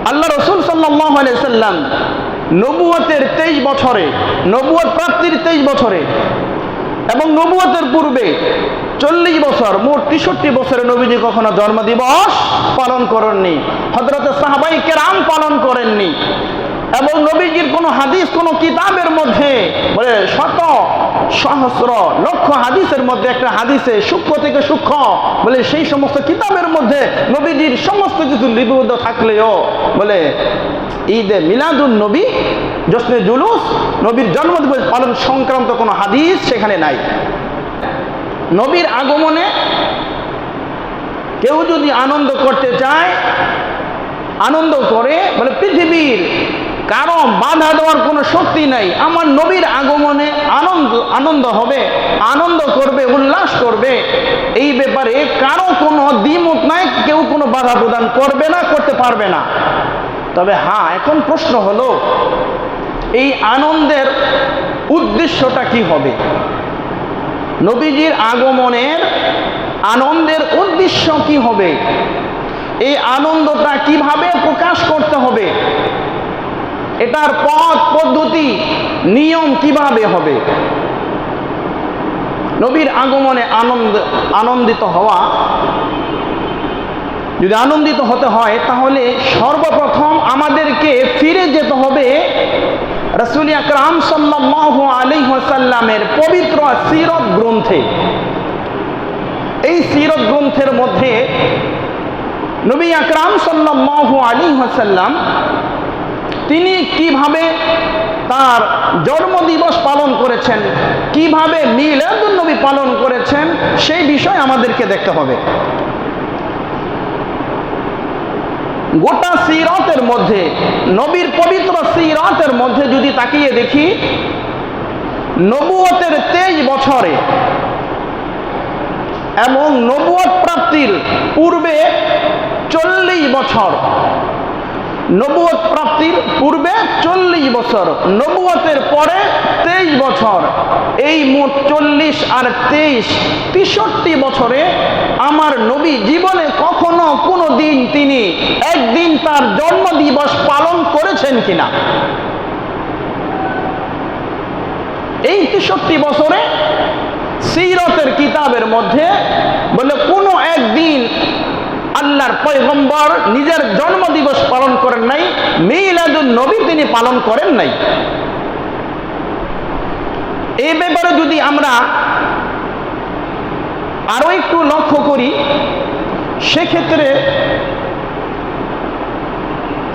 আল্লাহ রসুল সাল্লাল্লাহু আলাইহি সাল্লাম নবুয়তের 23 বছরে, নবুয়ত প্রাপ্তির 23 বছরে এবং নবুয়তের পূর্বে 40 বছর, মোট 63 বছরে নবীজি কখনো জন্মদিবস পালন করেননি। হযরত সাহাবায়ে কেরাম পালন করেননি। এবং নবীজির কোনো হাদিস, কোনো কিতাবের মধ্যে বলে শত সহস্র লক্ষ হাদিসের মধ্যে একটা হাদিসে সূক্ষ্ম থেকে সূক্ষ্ম বলে সেই সমস্ত কিতাবের মধ্যে নবীজির সমস্ত কিছু লিপিবদ্ধ থাকলেও বলে ঈদে মিলাদুন নবী, জশ্নে জুলুস, নবীর জন্মদিবস পালন সংক্রান্ত কোনো হাদিস সেখানে নাই। নবীর আগমনে কেউ যদি আনন্দ করতে চায়, আনন্দ করে, বলে পৃথিবীর কারো বাধা দেওয়ার কোনো শক্তি নাই। আমার নবীর আগমনে আনন্দ হবে, আনন্দ করবে, উল্লাস করবে, এই ব্যাপারে কারো কোনো দ্বিমত নাই, কেউ কোনো বাধা প্রদান করবে না, করতে পারবে না। তবে হ্যাঁ, এখন প্রশ্ন হলো এই আনন্দের উদ্দেশ্যটা কি হবে? নবীজির আগমনের আনন্দের উদ্দেশ্য কি হবে? এই আনন্দটা কিভাবে প্রকাশ করতে হবে? এটার পথ পদ্ধতি নিয়ম কিভাবে হবে? নবীর আগমনে আনন্দিত হওয়া, যদি আনন্দিত হতে হয় তাহলে সর্বপ্রথম আমাদেরকে ফিরে যেতে হবে রাসূল আকরাম সাল্লাল্লাহু আলাইহি ওয়াসাল্লামের পবিত্র সিরত গ্রন্থে। এই সিরত গ্রন্থের মধ্যে নবী আকরাম সাল্লাল্লাহু আলাইহি ওয়াসাল্লাম তিনি কিভাবে তার জন্মদিবস পালন করেছেন, কিভাবে মিলাদুন নবী পালন করেছেন, সেই বিষয় আমাদেরকে দেখতে হবে। গোটা সিরাতের মধ্যে, নবীর পবিত্র সিরাতের মধ্যে যদি তাকিয়ে দেখি, নবুয়তের 23 বছরে এবং নবুয়ত প্রাপ্তির পূর্বে 40 বছর, নবুয়ত প্রাপ্তির পূর্বে 40 বছর, নবুয়তের পরে 23 বছর, এই মোট 40 আর 23, 63 বছরে আমার নবী জীবনে কখনো কোনো দিন তিনি একদিন তার জন্মদিবস পালন করেছেন কিনা? এই 63 বছরে সিরতের কিতাবের মধ্যে বলে কোনো একদিন আল্লাহর পয়গম্বর নিজের জন্মদিবস পালন করেন নাই, মিলাদুন নবী তিনি পালন করেন নাই। এই ব্যাপারে যদি আমরা আরো একটু লক্ষ্য করি, সেক্ষেত্রে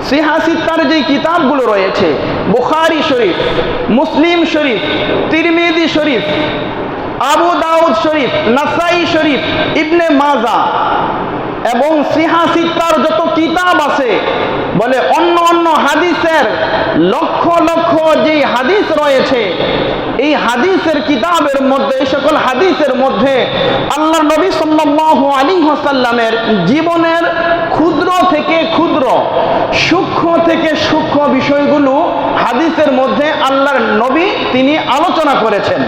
সিহাসিত্তার যে কিতাবগুলো রয়েছে, বুখারী শরীফ, মুসলিম শরীফ, তিরমিজি শরীফ, আবু দাউদ শরীফ, নাসাই শরীফ, ইবনে মাজা এবং সিহাসিত্তার যত কিতাব আছে, বলে অন্য অন্য হাদিসের লক্ষ লক্ষ যে হাদিস রয়েছে, এই হাদিসের কিতাবের মধ্যে, এই সকল হাদিসের মধ্যে আল্লাহর নবী সাল্লাল্লাহু আলাইহি ওয়াসাল্লামের জীবনের ক্ষুদ্র থেকে ক্ষুদ্র, সূক্ষ্ম থেকে সূক্ষ্ম বিষয়গুলো হাদিসের মধ্যে আল্লাহর নবী তিনি আলোচনা করেছেন।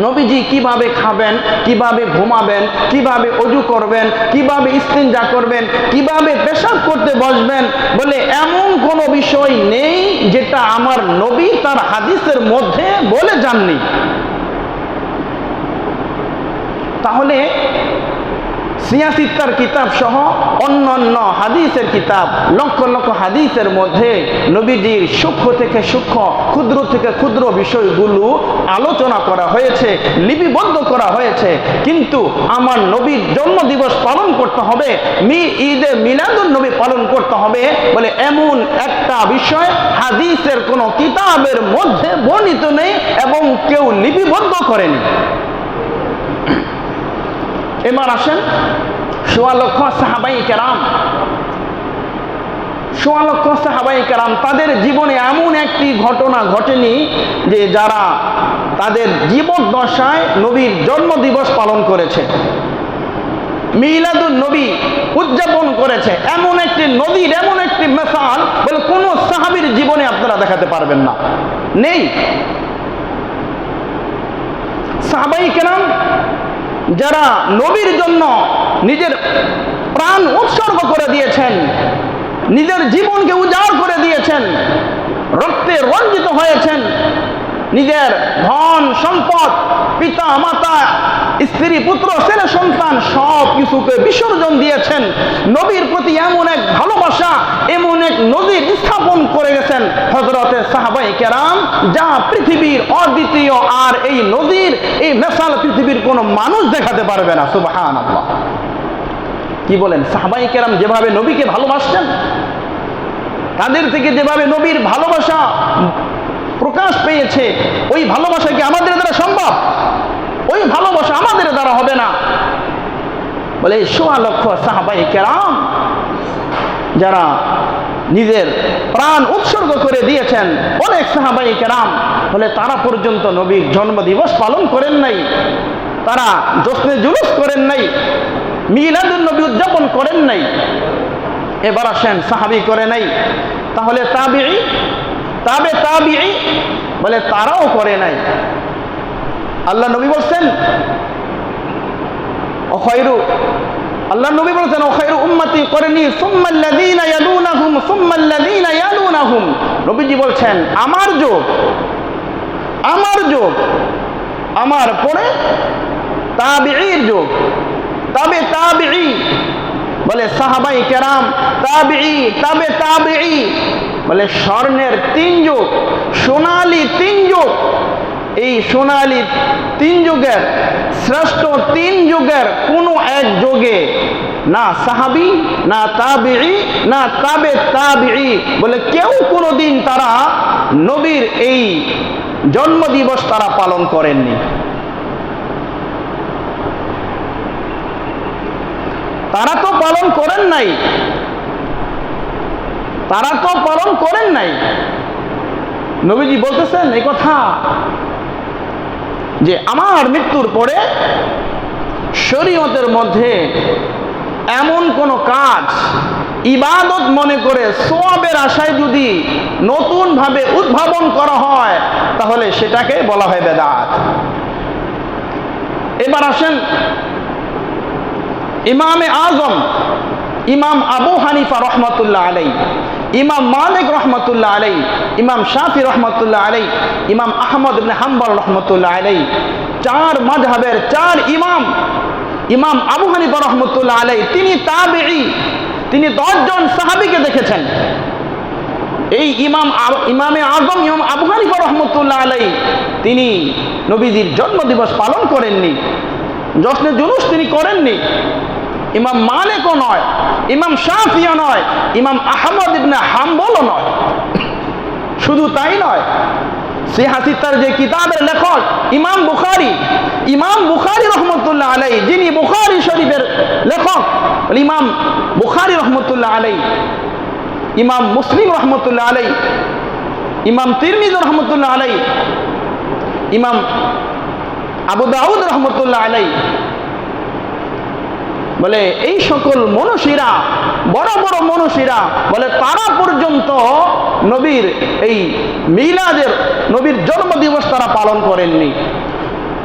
নবীজি কিভাবে খাবেন, কিভাবে ঘুমাবেন, কিভাবে ওযু করবেন, কিভাবে ইস্তিনজা করবেন, কিভাবে পেশাব করতে বসবেন, বলে এমন কোনো বিষয় নেই যেটা আমার নবী তার হাদিসের মধ্যে বলে যাননি। তাহলে সিয়াসিত্তার কিতাব সহ অন্যান্য হাদিসের কিতাব, লক্ষ লক্ষ হাদিসের মধ্যে নবীজির সূক্ষ্ম থেকে সূক্ষ্ম, ক্ষুদ্র থেকে ক্ষুদ্র বিষয়গুলো আলোচনা করা হয়েছে, লিপিবদ্ধ করা হয়েছে। কিন্তু আমার নবীর জন্মদিবস পালন করতে হবে, ঈদে মিলাদুন নবী পালন করতে হবে বলে এমন একটা বিষয় হাদিসের কোনো কিতাবের মধ্যে বর্ণিত নেই এবং কেউ লিপিবদ্ধ করেনি। এবার আসেন সোয়া লক্ষ সাহাবায়ে কেরাম, সোয়া লক্ষ সাহাবায়ে কেরাম তাদের জীবনে এমন একটি ঘটনা ঘটেনি যে যারা তাদের জীবদ্দশায় নবীর জন্মদিবস পালন করেছে, মিলাদুন নবী উদযাপন করেছে। এমন একটি নদীর এমন একটি মিসাল বলে কোন সাহাবীর জীবনে আপনারা দেখাতে পারবেন না, নেই। সাহাবায়ে কেরাম যারা নবীর জন্য নিজের প্রাণ উৎসর্গ করে দিয়েছেন, নিজের জীবনকে উজাড় করে দিয়েছেন, রক্তে রঞ্জিত হয়েছেন, নিজের ধন সম্পদ, পিতা মাতা, স্ত্রী পুত্র ছেলে সন্তান সব কিছুকে বিসর্জন দিয়েছেন। নবীর প্রতি এমন এক ভালোবাসা, এমন এক নজির স্থাপন করে গেছেন হযরতে সাহাবায়ে কেরাম, যা পৃথিবীর অদ্বিতীয়। আর এই নজির, এই মেসাল পৃথিবীর কোনো মানুষ দেখাতে পারবে না। সুবহানাল্লাহ। কি বলেন? সাহাবায়ে কেরাম যেভাবে নবীকে ভালোবাসতেন, তাদের থেকে যেভাবে নবীর ভালোবাসা প্রকাশ পেয়েছে, ওই ভালোবাসা কি আমাদের দ্বারা সম্ভব? ওই ভালোবাসা আমাদের দ্বারা হবে না। বলে সোয়া লক্ষ সাহাবায়ে কেরাম যারা নিজের প্রাণ উৎসর্গ করে দিয়েছেন, অনেক সাহাবায়ে কেরাম বলে তারা পর্যন্ত নবীর জন্মদিবস পালন করেন নাই, তারা জশ্নে জুলুস করেন নাই, মিলাদুন নবী উদযাপন করেন নাই। এবার আসেন, সাহাবী করে নাই, তাহলে তাবিঈ, তাবিঈ বলে তারাও করে নাই। আল্লাহ নবী বলছেন আল্লাহ নবী বলছেন খায়রু উম্মতি করনি সুম্মাল্লাযীনা ইয়ালুনাহুম সুম্মাল্লাযীনা ইয়ালুনাহুম। নবীজি বলছেন আমার যুগ, আমার পরে তাবিঈর যুগ, তাবিঈ বলে সাহাবায়ে কেরাম, তাবিঈ বলে স্বর্ণের 3 যুগ, সোনালী 3 যুগ। এই সোনালী 3 যুগের শ্রেষ্ঠ 3 যুগের কোনো এক যুগে না সাহাবী, না তাবিঈ, না তাবিঈ বলে কেউ কোনোদিন তারা নবীর এই জন্মদিবস তারা পালন করেননি। তারা তো পালন করেন নাই, নবীজি বলতেছেন এই কথা যে আমার মৃত্যুর পরে শরীয়তের মধ্যে এমন কোন কাজ ইবাদত মনে করে সওয়াবের আশায় যদি নতুন ভাবে উদ্ভাবন করা হয়, তাহলে সেটাকে বলা হয় বেদাত। এবার আসেন ইমামে আজম, ইমাম আবু হানিফা রহমতুল্লাহ আলাই, ইমাম মালিক রহমতুল্লাহ আলাই, ইমাম শাফি রহমতুল্লাহ আলাই, ইমাম আহমদ ইবনে হাম্বল রহমতুল্লাহ আলাই, 4 মাযহাবের 4 ইমাম। ইমাম আবু হানিফা রহমতুল্লাহ আলাই তিনি তাবিঈ, তিনি 10 জন সাহাবীকে দেখেছেন। এই ইমামে আজম ইমাম আবু হানিফা রহমতুল্লাহ আলাই তিনি নবীজির জন্মদিবস পালন করেননি, জশ্নে জুলুস তিনি করেননি। ইমাম মালিকও নয়, ইমাম শাফিও নয়, ইমাম আহমদ ইবনে হাম্বলও নয়। শুধু তাই নয়, সিহাহ যে কিতাবের লেখক ইমাম বুখারী রহমতুল্লাহ আলাই, যিনি বুখারী শরীফের লেখক, ইমাম বুখারী রহমতুল্লাহ আলাই, ইমাম মুসলিম রহমতুল্লাহ আলাই, ইমাম তিরমিজি রহমতুল্লাহ আলাই, ইমাম আবু দাউদ রহমতুল্লাহ আলাই বলে এই সকল মনীষীরা, বড় বড় মনীষীরা বলে তারা পর্যন্ত নবীর এই মিলাদের, নবীর জন্মদিবস তারা পালন করেননি।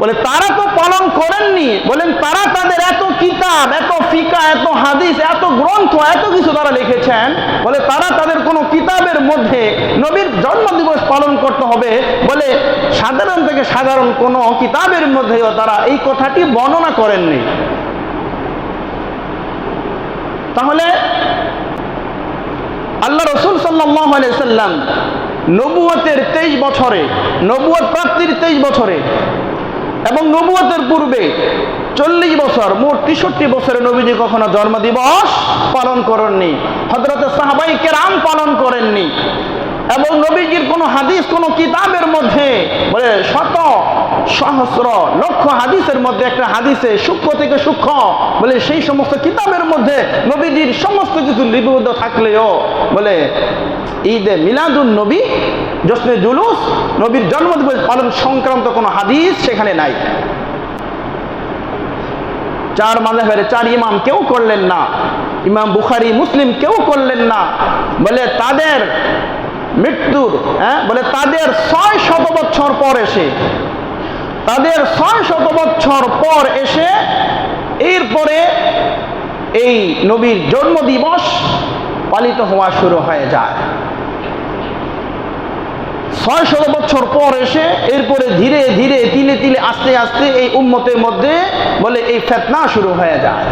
বলে তারা তো পালন করেননি, বলেন তারা তাদের এত কিতাব, এত ফিকা, এত হাদিস, এত গ্রন্থ, এত কিছু তারা লিখেছেন, বলে তারা তাদের কোনো কিতাবের মধ্যে নবীর জন্মদিবস পালন করতে হবে বলে সাধারণ থেকে সাধারণ কোনো কিতাবের মধ্যেও তারা এই কথাটি বর্ণনা করেননি। তাহলে আল্লাহ রাসূল সাল্লাল্লাহু আলাইহি সাল্লাম নবুয়তের 23 বছরে, নবুয়ত প্রাপ্তির 23 বছরে এবং নবুয়তের পূর্বে 40 বছর, মোট 63 বছরে নবীজি কখনো জন্মদিবস পালন করেননি, হযরতে সাহাবায়ে কেরাম পালন করেননি। এবং নবীজির কোনো হাদিস, কোনো কিতাবের মধ্যে বলে শত সহস্র লক্ষ হাদিসের মধ্যে একটা হাদিসে সূক্ষ্ম থেকে সূক্ষ্ম বলে সেই সমস্ত কিতাবের মধ্যে নবীজির সমস্ত কিছু লিপিবদ্ধ থাকলেও বলে ঈদে মিলাদুন নবী, জশ্নে জুলুস, নবীর জন্মদিবস পালন সংক্রান্ত কোনো হাদিস সেখানে নাই। 4 মাযহাবের 4 ইমাম কেউ করলেন না, ইমাম বুখারী, মুসলিম কেউ করলেন না। বলে তাদের মৃত্যুর বলে তাদের 600 বছর পর এসে, তাদের 600 বছর পর এসে এরপরে এই নবীর জন্মদিবস পালিত হওয়া শুরু হয়ে যায়। 600 বছর পর এসে এরপরে ধীরে ধীরে তিলে তিলে আস্তে আস্তে এই উম্মতের মধ্যে বলে এই ফিতনা শুরু হয়ে যায়।